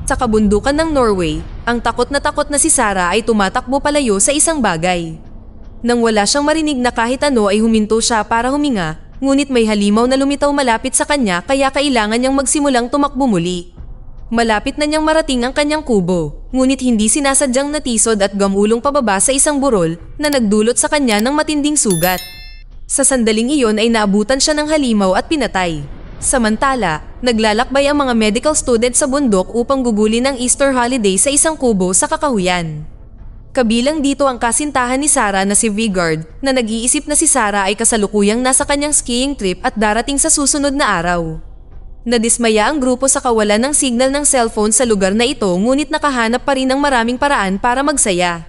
Sa kabundukan ng Norway, ang takot na si Sarah ay tumatakbo palayo sa isang bagay. Nang wala siyang marinig na kahit ano ay huminto siya para huminga, ngunit may halimaw na lumitaw malapit sa kanya kaya kailangan niyang magsimulang tumakbo muli. Malapit na niyang marating ang kanyang kubo, ngunit hindi sinasadyang natisod at gamulong pababa sa isang burol na nagdulot sa kanya ng matinding sugat. Sa sandaling iyon ay naabutan siya ng halimaw at pinatay. Samantala, naglalakbay ang mga medical student sa bundok upang gugulin ang Easter holiday sa isang kubo sa kakahuyan. Kabilang dito ang kasintahan ni Sarah na si Vigard na nag-iisip na si Sarah ay kasalukuyang nasa kanyang skiing trip at darating sa susunod na araw. Nadismaya ang grupo sa kawalan ng signal ng cellphone sa lugar na ito ngunit nakahanap pa rin ng maraming paraan para magsaya.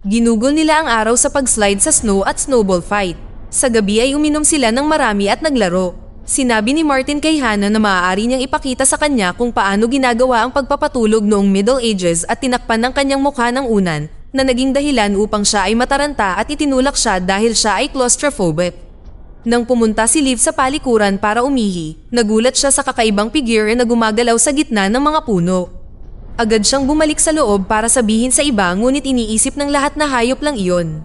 Ginugol nila ang araw sa pag-slide sa snow at snowball fight. Sa gabi ay uminom sila ng marami at naglaro. Sinabi ni Martin kay Hannah na maaari niyang ipakita sa kanya kung paano ginagawa ang pagpapatulog noong Middle Ages at tinakpan ng kanyang mukha ng unan na naging dahilan upang siya ay mataranta at itinulak siya dahil siya ay claustrophobic. Nang pumunta si Liv sa palikuran para umihi, nagulat siya sa kakaibang figure na gumagalaw sa gitna ng mga puno. Agad siyang bumalik sa loob para sabihin sa iba ngunit iniisip ng lahat na hayop lang iyon.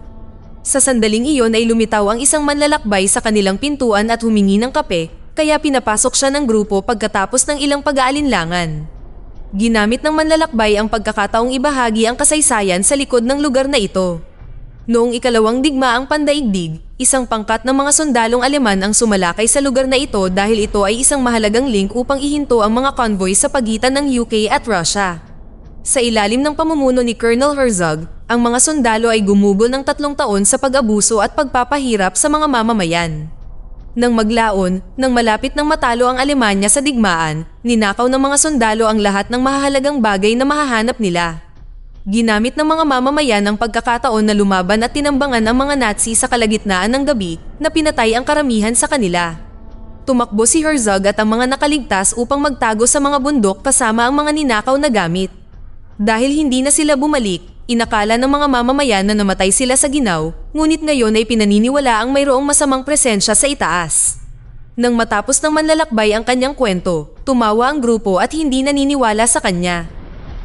Sa sandaling iyon ay lumitaw ang isang manlalakbay sa kanilang pintuan at humingi ng kape, kaya pinapasok siya ng grupo pagkatapos ng ilang pag-aalinlangan. Ginamit ng manlalakbay ang pagkakataong ibahagi ang kasaysayan sa likod ng lugar na ito. Noong ikalawang digmaang pandaigdig, isang pangkat ng mga sundalong Aleman ang sumalakay sa lugar na ito dahil ito ay isang mahalagang link upang ihinto ang mga convoy sa pagitan ng UK at Russia. Sa ilalim ng pamumuno ni Colonel Herzog, ang mga sundalo ay gumugol ng 3 taon sa pag-abuso at pagpapahirap sa mga mamamayan. Nang maglaon, nang malapit nang matalo ang Alemanya sa digmaan, ninakaw ng mga sundalo ang lahat ng mahahalagang bagay na mahahanap nila. Ginamit ng mga mamamayan ang pagkakataon na lumaban at tinambangan ang mga Nazi sa kalagitnaan ng gabi na pinatay ang karamihan sa kanila. Tumakbo si Herzog at ang mga nakaligtas upang magtago sa mga bundok kasama ang mga ninakaw na gamit. Dahil hindi na sila bumalik, inakala ng mga mamamayan na namatay sila sa ginaw, ngunit ngayon ay pinaniniwala ang mayroong masamang presensya sa itaas. Nang matapos ng manlalakbay ang kanyang kwento, tumawa ang grupo at hindi naniniwala sa kanya.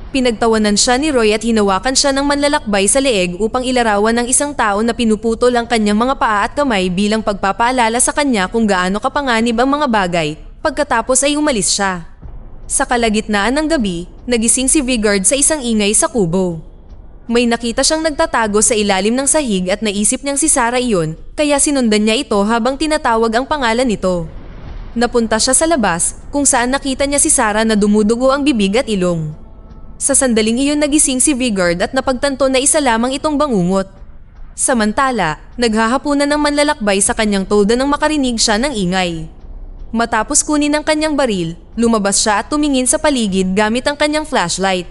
Pinagtawanan siya ni Roy at hinawakan siya ng manlalakbay sa leeg upang ilarawan ng isang tao na pinuputol ang kanyang mga paa at kamay bilang pagpapaalala sa kanya kung gaano kapanganib ang mga bagay, pagkatapos ay umalis siya. Sa kalagitnaan ng gabi, nagising si Vigard sa isang ingay sa kubo. May nakita siyang nagtatago sa ilalim ng sahig at naisip niyang si Sarah iyon, kaya sinundan niya ito habang tinatawag ang pangalan nito. Napunta siya sa labas, kung saan nakita niya si Sarah na dumudugo ang bibig at ilong. Sa sandaling iyon nagising si Vigard at napagtanto na isa lamang itong bangungot. Samantala, naghahapunan ng manlalakbay sa kanyang tolda nang makarinig siya ng ingay. Matapos kunin ang kanyang baril, lumabas siya at tumingin sa paligid gamit ang kanyang flashlight.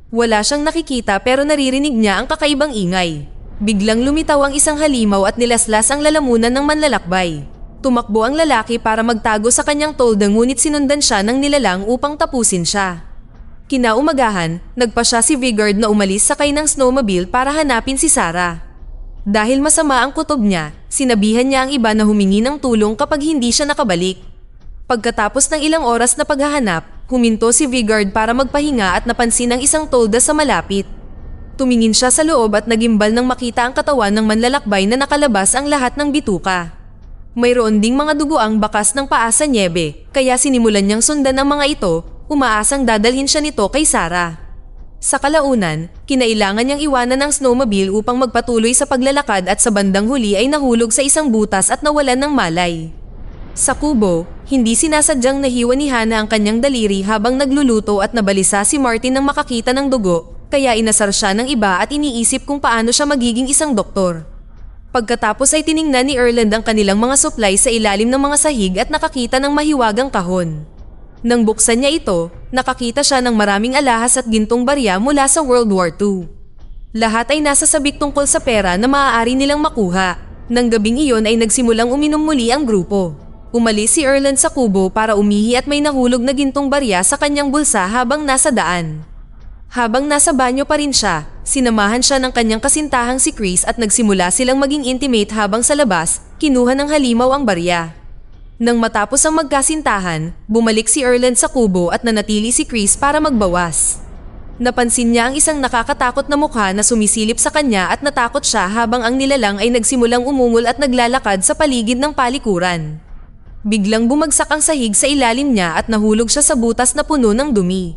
Wala siyang nakikita pero naririnig niya ang kakaibang ingay. Biglang lumitaw ang isang halimaw at nilaslas ang lalamunan ng manlalakbay. Tumakbo ang lalaki para magtago sa kanyang tolda ngunit sinundan siya ng nilalang upang tapusin siya. Kinaumagahan, nagpasya si Vigard na umalis sakay ng snowmobile para hanapin si Sarah. Dahil masama ang kutob niya, sinabihan niya ang iba na humingi ng tulong kapag hindi siya nakabalik. Pagkatapos ng ilang oras na paghahanap, huminto si Vigard para magpahinga at napansin ang isang tolda sa malapit. Tumingin siya sa loob at nagimbal nang makita ang katawan ng manlalakbay na nakalabas ang lahat ng bituka. Mayroon ding mga dugoang bakas ng paa sa nyebe, kaya sinimulan niyang sundan ang mga ito, umaasang dadalhin siya nito kay Sarah. Sa kalaunan, kinailangan niyang iwanan ang snowmobile upang magpatuloy sa paglalakad at sa bandang huli ay nahulog sa isang butas at nawalan ng malay. Sa kubo, hindi sinasadyang nahiwa ni Hannah ang kanyang daliri habang nagluluto at nabalisa si Martin nang makakita ng dugo, kaya inasar siya ng iba at iniisip kung paano siya magiging isang doktor. Pagkatapos ay tiningnan ni Erland ang kanilang mga supply sa ilalim ng mga sahig at nakakita ng mahiwagang kahon. Nang buksan niya ito, nakakita siya ng maraming alahas at gintong barya mula sa World War II. Lahat ay nasa sabik tungkol sa pera na maaari nilang makuha. Nang gabing iyon ay nagsimulang uminom muli ang grupo. Umalis si Erland sa kubo para umihi at may nahulog na gintong barya sa kanyang bulsa habang nasa daan. Habang nasa banyo pa rin siya, sinamahan siya ng kanyang kasintahang si Chris at nagsimula silang maging intimate habang sa labas, kinuha ng halimaw ang barya. Nang matapos ang magkasintahan, bumalik si Erland sa kubo at nanatili si Chris para magbawas. Napansin niya ang isang nakakatakot na mukha na sumisilip sa kanya at natakot siya habang ang nilalang ay nagsimulang umungol at naglalakad sa paligid ng palikuran. Biglang bumagsak ang sahig sa ilalim niya at nahulog siya sa butas na puno ng dumi.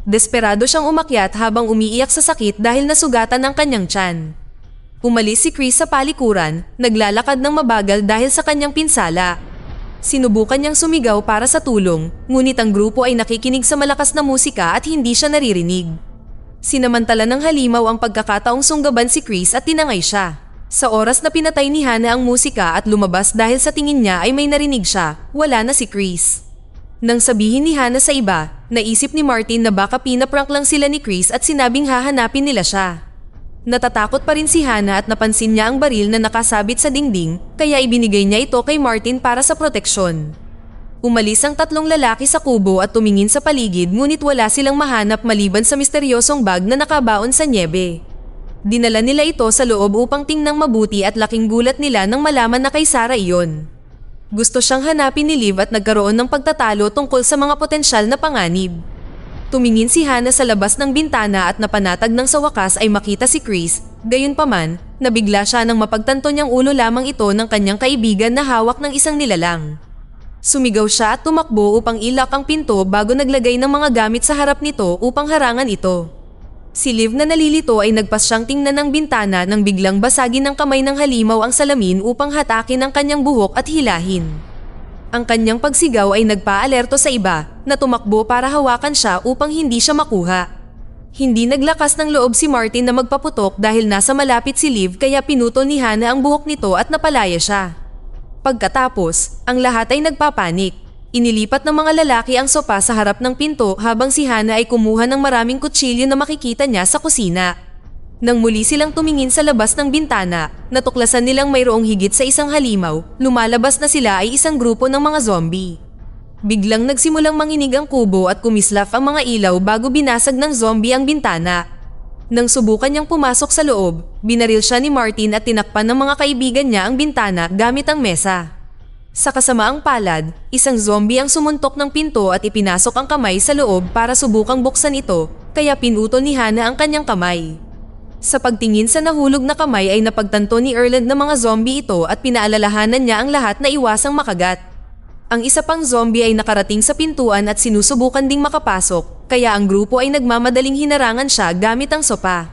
Desperado siyang umakyat habang umiiyak sa sakit dahil nasugatan ang kanyang tiyan. Umalis si Chris sa palikuran, naglalakad ng mabagal dahil sa kanyang pinsala. Sinubukan niyang sumigaw para sa tulong, ngunit ang grupo ay nakikinig sa malakas na musika at hindi siya naririnig. Sinamantala ng halimaw ang pagkakataong sunggaban si Chris at tinangay siya. Sa oras na pinatay ni Hana ang musika at lumabas dahil sa tingin niya ay may narinig siya, wala na si Chris. Nang sabihin ni Hana sa iba, naisip ni Martin na baka pinaprank lang sila ni Chris at sinabing hahanapin nila siya. Natatakot pa rin si Hana at napansin niya ang baril na nakasabit sa dingding, kaya ibinigay niya ito kay Martin para sa proteksyon. Umalis ang tatlong lalaki sa kubo at tumingin sa paligid ngunit wala silang mahanap maliban sa misteryosong bag na nakabaon sa nyebe. Dinala nila ito sa loob upang tingnang mabuti at laking gulat nila nang malaman na kay Sarah iyon. Gusto siyang hanapin ni Liv at nagkaroon ng pagtatalo tungkol sa mga potensyal na panganib. Tumingin si Hana sa labas ng bintana at napanatag nang sa wakas ay makita si Chris, gayunpaman, nabigla siya nang mapagtanto niyang ulo lamang ito ng kanyang kaibigan na hawak ng isang nilalang. Sumigaw siya at tumakbo upang ilak ang pinto bago naglagay ng mga gamit sa harap nito upang harangan ito. Si Liv na nalilito ay nagpas siyang tingnan ng bintana nang biglang basagin ng kamay ng halimaw ang salamin upang hatakin ang kanyang buhok at hilahin. Ang kanyang pagsigaw ay nagpaalerto sa iba na tumakbo para hawakan siya upang hindi siya makuha. Hindi naglakas ng loob si Martin na magpaputok dahil nasa malapit si Liv kaya pinutol ni Hana ang buhok nito at napalaya siya. Pagkatapos, ang lahat ay nagpapanik. Inilipat ng mga lalaki ang sopa sa harap ng pinto habang si Hana ay kumuha ng maraming kutsilyo na makikita niya sa kusina. Nang muli silang tumingin sa labas ng bintana, natuklasan nilang mayroong higit sa isang halimaw, lumalabas na sila ay isang grupo ng mga zombie. Biglang nagsimulang manginig ang kubo at kumislap ang mga ilaw bago binasag ng zombie ang bintana. Nang subukan niyang pumasok sa loob, binaril siya ni Martin at tinakpan ng mga kaibigan niya ang bintana gamit ang mesa. Sa kasamaang palad, isang zombie ang sumuntok ng pinto at ipinasok ang kamay sa loob para subukang buksan ito, kaya pinutol ni Hana ang kanyang kamay. Sa pagtingin sa nahulog na kamay ay napagtanto ni Erland na mga zombie ito at pinaalalahanan niya ang lahat na iwasang makagat. Ang isa pang zombie ay nakarating sa pintuan at sinusubukan ding makapasok, kaya ang grupo ay nagmamadaling hinarangan siya gamit ang sopa.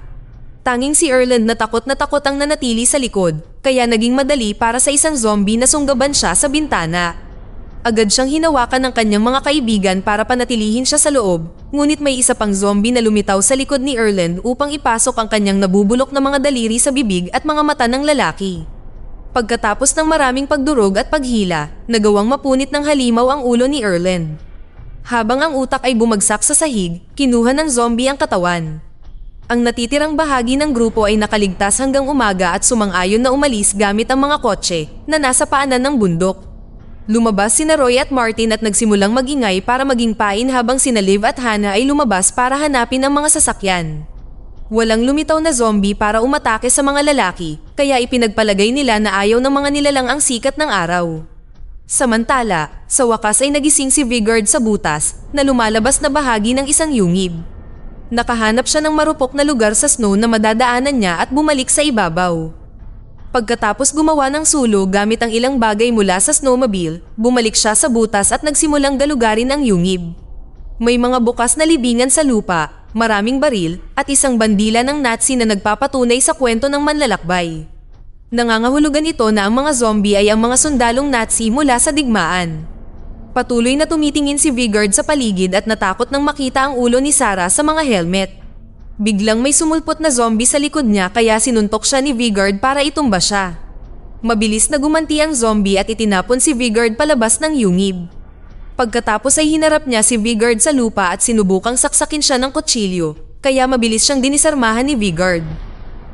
Tanging si Erland na takot ang nanatili sa likod, kaya naging madali para sa isang zombie na sunggaban siya sa bintana. Agad siyang hinawakan ng kanyang mga kaibigan para panatilihin siya sa loob, ngunit may isa pang zombie na lumitaw sa likod ni Erland upang ipasok ang kanyang nabubulok na mga daliri sa bibig at mga mata ng lalaki. Pagkatapos ng maraming pagdurog at paghila, nagawang mapunit ng halimaw ang ulo ni Erland. Habang ang utak ay bumagsak sa sahig, kinuha ng zombie ang katawan. Ang natitirang bahagi ng grupo ay nakaligtas hanggang umaga at sumang-ayon na umalis gamit ang mga kotse na nasa paanan ng bundok. Lumabas sina Roy at Martin at nagsimulang magingay para maging pain habang sina Liv at Hana ay lumabas para hanapin ang mga sasakyan. Walang lumitaw na zombie para umatake sa mga lalaki, kaya ipinagpalagay nila na ayaw ng mga nilalang ang sikat ng araw. Samantala, sa wakas ay nagising si Vigard sa butas na lumalabas na bahagi ng isang yungib. Nakahanap siya ng marupok na lugar sa snow na madadaanan niya at bumalik sa ibabaw. Pagkatapos gumawa ng sulo gamit ang ilang bagay mula sa snowmobile, bumalik siya sa butas at nagsimulang galugarin ang yungib. May mga bukas na libingan sa lupa, maraming baril, at isang bandila ng Nazi na nagpapatunay sa kwento ng manlalakbay. Nangangahulugan ito na ang mga zombie ay ang mga sundalong Nazi mula sa digmaan. Patuloy na tumitingin si Vigard sa paligid at natakot nang makita ang ulo ni Sarah sa mga helmet. Biglang may sumulpot na zombie sa likod niya kaya sinuntok siya ni Vigard para itumba siya. Mabilis na gumanti ang zombie at itinapon si Vigard palabas ng yungib. Pagkatapos ay hinarap niya si Vigard sa lupa at sinubukang saksakin siya ng kutsilyo, kaya mabilis siyang dinisarmahan ni Vigard.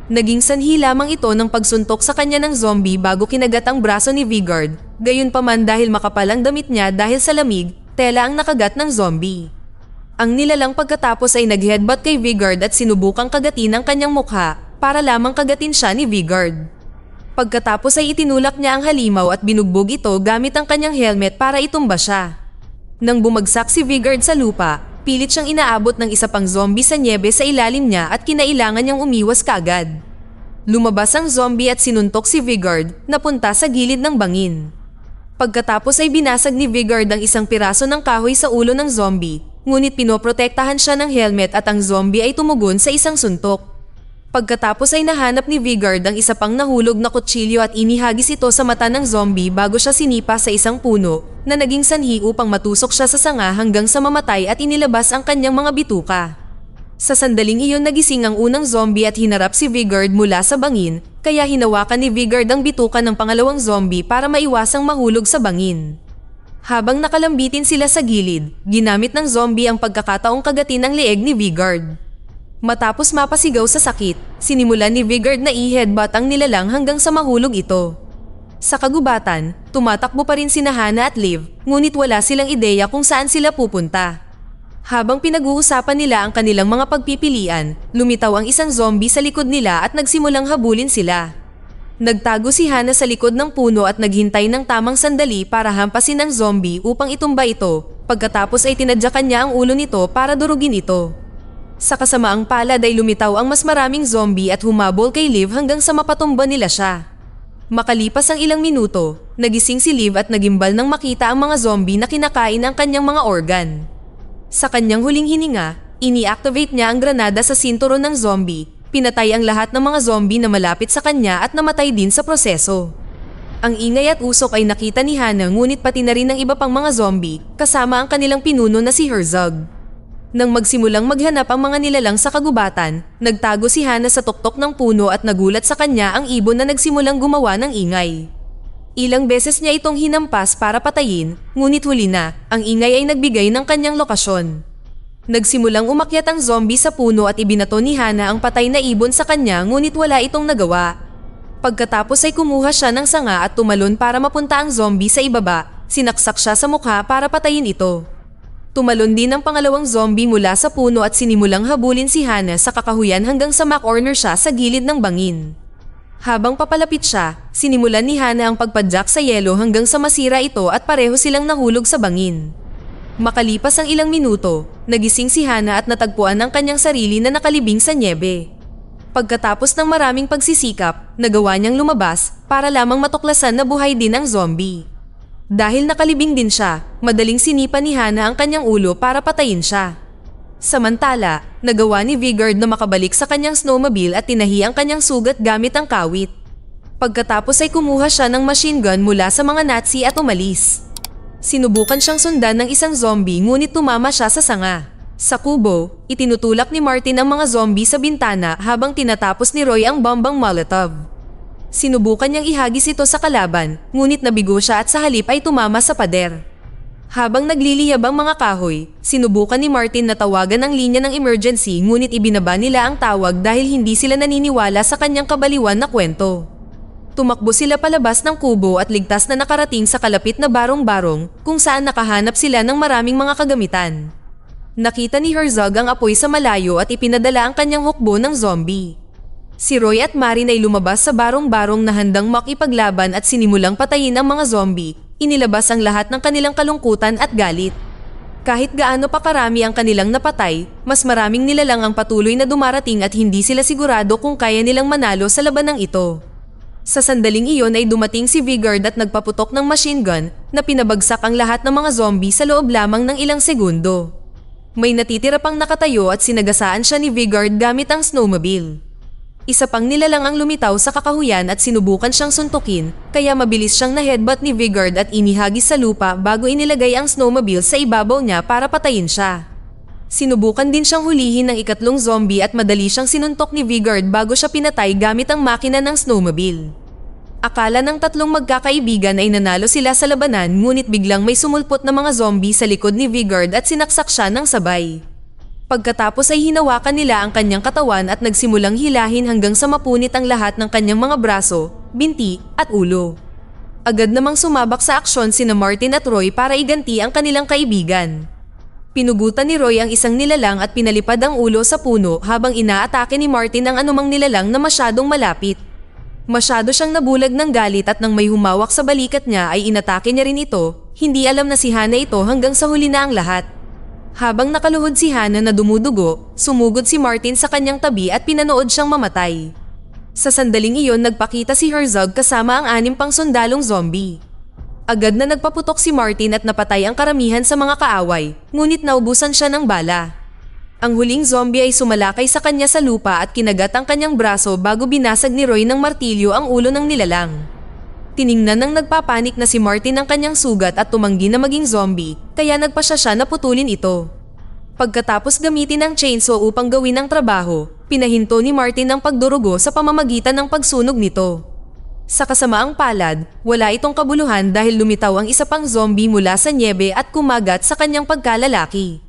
Naging sanhi lamang ito ng pagsuntok sa kanya ng zombie bago kinagat ang braso ni Vigard, gayunpaman dahil makapal ang damit niya dahil sa lamig, tela ang nakagat ng zombie. Ang nilalang pagkatapos ay nag-headbutt kay Vigard at sinubukang kagatin ang kanyang mukha para lamang kagatin siya ni Vigard. Pagkatapos ay itinulak niya ang halimaw at binugbog ito gamit ang kanyang helmet para itumba siya. Nang bumagsak si Vigard sa lupa, pilit siyang inaabot ng isa pang zombie sa nyebe sa ilalim niya at kinailangan niyang umiwas kaagad. Lumabas ang zombie at sinuntok si Vigard na punta sa gilid ng bangin. Pagkatapos ay binasag ni Vigard ang isang piraso ng kahoy sa ulo ng zombie, ngunit pinoprotektahan siya ng helmet at ang zombie ay tumugon sa isang suntok. Pagkatapos ay nahanap ni Vigard ang isa pang nahulog na kutsilyo at inihagis ito sa mata ng zombie bago siya sinipa sa isang puno na naging sanhi upang matusok siya sa sanga hanggang sa mamatay at inilabas ang kanyang mga bituka. Sa sandaling iyon nagising ang unang zombie at hinarap si Vigard mula sa bangin, kaya hinawakan ni Vigard ang bituka ng pangalawang zombie para maiwasang mahulog sa bangin. Habang nakalambitin sila sa gilid, ginamit ng zombie ang pagkakataong kagatin ang leeg ni Vigard. Matapos mapasigaw sa sakit, sinimulan ni Vigard na i-headbutt ang nilalang hanggang sa mahulog ito. Sa kagubatan, tumatakbo pa rin sina Hana at Liv, ngunit wala silang ideya kung saan sila pupunta. Habang pinag-uusapan nila ang kanilang mga pagpipilian, lumitaw ang isang zombie sa likod nila at nagsimulang habulin sila. Nagtago si Hana sa likod ng puno at naghintay ng tamang sandali para hampasin ang zombie upang itumba ito, pagkatapos ay tinadyakan niya ang ulo nito para durugin ito. Sa kasamaang palad ay lumitaw ang mas maraming zombie at humabol kay Liv hanggang sa mapatumba nila siya. Makalipas ang ilang minuto, nagising si Liv at nagimbal nang makita ang mga zombie na kinakain ang kanyang mga organ. Sa kanyang huling hininga, ini-activate niya ang granada sa sinturon ng zombie, pinatay ang lahat ng mga zombie na malapit sa kanya at namatay din sa proseso. Ang ingay at usok ay nakita ni Hana ngunit pati na rin ng iba pang mga zombie kasama ang kanilang pinuno na si Herzog. Nang magsimulang maghanap ang mga nilalang sa kagubatan, nagtago si Hana sa tuktok ng puno at nagulat sa kanya ang ibon na nagsimulang gumawa ng ingay. Ilang beses niya itong hinampas para patayin, ngunit huli na, ang ingay ay nagbigay ng kanyang lokasyon. Nagsimulang umakyat ang zombie sa puno at ibinato ni Hana ang patay na ibon sa kanya ngunit wala itong nagawa. Pagkatapos ay kumuha siya ng sanga at tumalon para mapunta ang zombie sa ibaba, sinaksak siya sa mukha para patayin ito. Tumalon din ang pangalawang zombie mula sa puno at sinimulang habulin si Hana sa kakahuyan hanggang sa makorner siya sa gilid ng bangin. Habang papalapit siya, sinimulan ni Hana ang pagpadyak sa yelo hanggang sa masira ito at pareho silang nahulog sa bangin. Makalipas ang ilang minuto, nagising si Hana at natagpuan ang kanyang sarili na nakalibing sa nyebe. Pagkatapos ng maraming pagsisikap, nagawa niyang lumabas para lamang matuklasan na buhay din ang zombie. Dahil nakalibing din siya, madaling sinipa ni Hana ang kanyang ulo para patayin siya. Samantala, nagawa ni Vigard na makabalik sa kanyang snowmobile at tinahi ang kanyang sugat gamit ang kawit. Pagkatapos ay kumuha siya ng machine gun mula sa mga Nazi at umalis. Sinubukan siyang sundan ng isang zombie ngunit tumama siya sa sanga. Sa kubo, itinutulak ni Martin ang mga zombie sa bintana habang tinatapos ni Roy ang bombang Molotov. Sinubukan niyang ihagis ito sa kalaban, ngunit nabigo siya at sa halip ay tumama sa pader. Habang nagliliyab ang mga kahoy, sinubukan ni Martin na tawagan ang linya ng emergency ngunit ibinaba nila ang tawag dahil hindi sila naniniwala sa kanyang kabaliwan na kwento. Tumakbo sila palabas ng kubo at ligtas na nakarating sa kalapit na barong-barong kung saan nakahanap sila ng maraming mga kagamitan. Nakita ni Herzog ang apoy sa malayo at ipinadala ang kanyang hukbo ng zombie. Si Roy at Marin ay lumabas sa barong-barong na handang makipaglaban at sinimulang patayin ang mga zombie. Inilabas ang lahat ng kanilang kalungkutan at galit. Kahit gaano pa karami ang kanilang napatay, mas maraming nilalang ang patuloy na dumarating at hindi sila sigurado kung kaya nilang manalo sa labanang ito. Sa sandaling iyon ay dumating si Vigard at nagpaputok ng machine gun na pinabagsak ang lahat ng mga zombie sa loob lamang ng ilang segundo. May natitira pang nakatayo at sinagasaan siya ni Vigard gamit ang snowmobile. Isa pang nilalang ang lumitaw sa kakahuyan at sinubukan siyang suntukin, kaya mabilis siyang na-headbutt ni Vigard at inihagis sa lupa bago inilagay ang snowmobile sa ibabaw niya para patayin siya. Sinubukan din siyang hulihin ng ikatlong zombie at madali siyang sinuntok ni Vigard bago siya pinatay gamit ang makina ng snowmobile. Akala ng tatlong magkakaibigan ay nanalo sila sa labanan ngunit biglang may sumulpot na mga zombie sa likod ni Vigard at sinaksak siya ng sabay. Pagkatapos ay hinawakan nila ang kanyang katawan at nagsimulang hilahin hanggang sa mapunit ang lahat ng kanyang mga braso, binti at ulo. Agad namang sumabak sa aksyon sina Martin at Roy para iganti ang kanilang kaibigan. Pinugutan ni Roy ang isang nilalang at pinalipad ang ulo sa puno habang inaatake ni Martin ang anumang nilalang na masyadong malapit. Masyado siyang nabulag ng galit at nang may humawak sa balikat niya ay inatake niya rin ito. Hindi alam na si Hana ito hanggang sa huli na ang lahat. Habang nakaluhod si Hana na dumudugo, sumugod si Martin sa kanyang tabi at pinanood siyang mamatay. Sa sandaling iyon nagpakita si Herzog kasama ang 6 pang sundalong zombie. Agad na nagpaputok si Martin at napatay ang karamihan sa mga kaaway, ngunit naubusan siya ng bala. Ang huling zombie ay sumalakay sa kanya sa lupa at kinagat ang kanyang braso bago binasag ni Roy ng martilyo ang ulo ng nilalang. Tiningnan ng nagpapanik na si Martin ang kanyang sugat at tumanggi na maging zombie, kaya nagpasya siya na putulin ito. Pagkatapos gamitin ang chainsaw upang gawin ang trabaho, pinahinto ni Martin ang pagdurugo sa pamamagitan ng pagsunog nito. Sa kasamaang palad, wala itong kabuluhan dahil lumitaw ang isa pang zombie mula sa nyebe at kumagat sa kanyang pagkalalaki.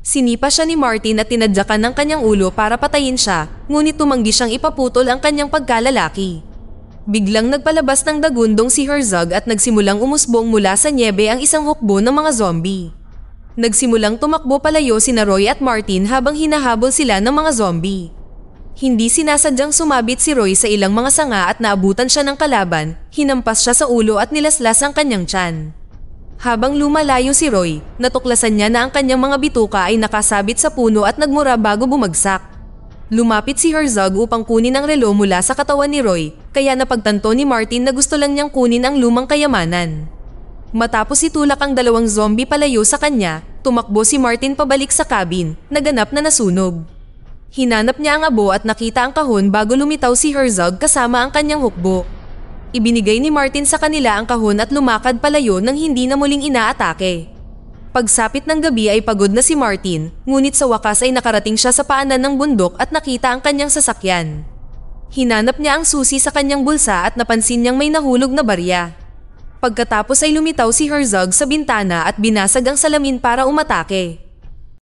Sinipa siya ni Martin at tinadyakan ng kanyang ulo para patayin siya, ngunit tumanggi siyang ipaputol ang kanyang pagkalalaki. Biglang nagpalabas ng dagundong si Herzog at nagsimulang umusbong mula sa nyebe ang isang hukbo ng mga zombie. Nagsimulang tumakbo palayo sina Roy at Martin habang hinahabol sila ng mga zombie. Hindi sinasadyang sumabit si Roy sa ilang mga sanga at naabutan siya ng kalaban, hinampas siya sa ulo at nilaslas ang kanyang tiyan. Habang lumalayo si Roy, natuklasan niya na ang kanyang mga bituka ay nakasabit sa puno at nagmura bago bumagsak. Lumapit si Herzog upang kunin ang relo mula sa katawan ni Roy, kaya napagtanto ni Martin na gusto lang niyang kunin ang lumang kayamanan. Matapos itulak ang 2 zombie palayo sa kanya, tumakbo si Martin pabalik sa cabin, naganap na nasunog. Hinanap niya ang abo at nakita ang kahon bago lumitaw si Herzog kasama ang kanyang hukbo. Ibinigay ni Martin sa kanila ang kahon at lumakad palayo nang hindi na muling inaatake. Pagsapit ng gabi ay pagod na si Martin, ngunit sa wakas ay nakarating siya sa paanan ng bundok at nakita ang kanyang sasakyan. Hinanap niya ang susi sa kanyang bulsa at napansin niyang may nahulog na barya. Pagkatapos ay lumitaw si Herzog sa bintana at binasag ang salamin para umatake.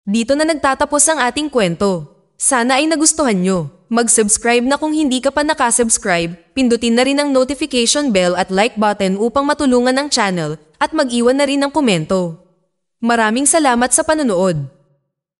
Dito na nagtatapos ang ating kwento. Sana ay nagustuhan nyo. Mag-subscribe na kung hindi ka pa nakasubscribe, pindutin na rin ang notification bell at like button upang matulungan ang channel at mag-iwan na rin ng komento. Maraming salamat sa panonood.